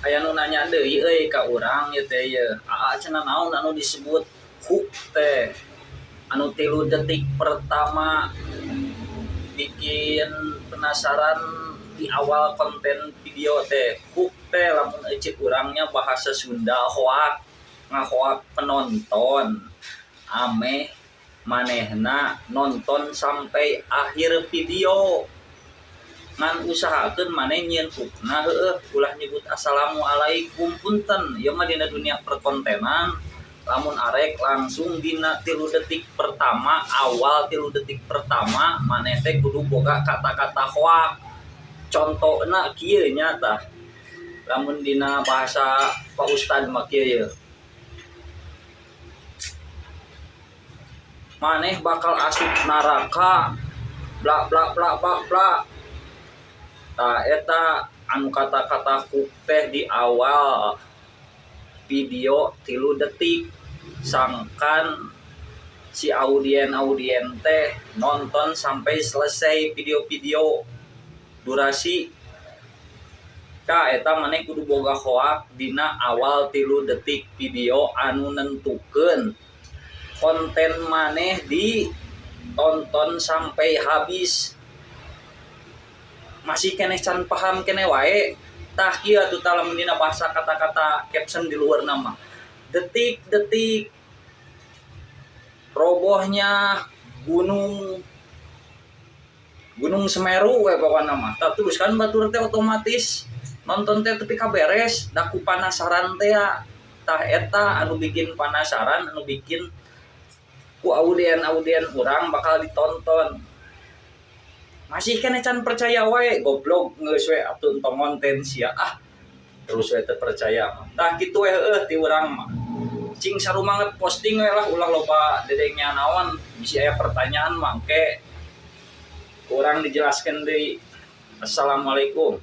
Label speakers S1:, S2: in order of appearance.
S1: aya nu nanya deui ka urang ieu teh ye cenah naon anu disebut hook teh anu 3 detik pertama bikin penasaran di awal konten video teh. Hook teh lamun cek urangnya bahasa Sunda hoak ngahoak penonton ameh manehna nonton sampai akhir video ngan usahakeun maneh nyieun hookna heueuh ulah nyebut assalamualaikum punten ieu mah dina dunia perkontenan lamun arek langsung dina 3 detik pertama awal 3 detik pertama maneh teh kudu boga kata-kata hoak contohna kieu nya tah lamun dina bahasa Pak Ustad mah kieu maneh bakal asup neraka bla bla bla bla bla. Tah eta anu kata-kata hook teh di awal video 3 detik sangkan si audien teh nonton sampai selesai video-video durasi. Ka eta maneh kudu boga hoak dina awal 3 detik video anu nentukeun konten maneh ditonton sampai habis. Masih keneh can paham keneh wae tah kieu atuh tah lamun dina bahasa kata-kata caption di luar nama detik-detik robohnya gunung Semeru we pokona mah tah terus kan batur teh otomatis nonton teh tepi kaberes da ku panasaran teh tah eta anu bikin panasaran anu bikin ku audien urang bakal ditonton. Masih kena can percaya wae goblok geus we atuh entong konten sia terus we teu percaya tah kitu we heueuh ti urang mah cing sarumanget posting we lah ulah loba dedengnya naon bisi aya pertanyaan mangke urang dijelaskeun deui. Assalamualaikum.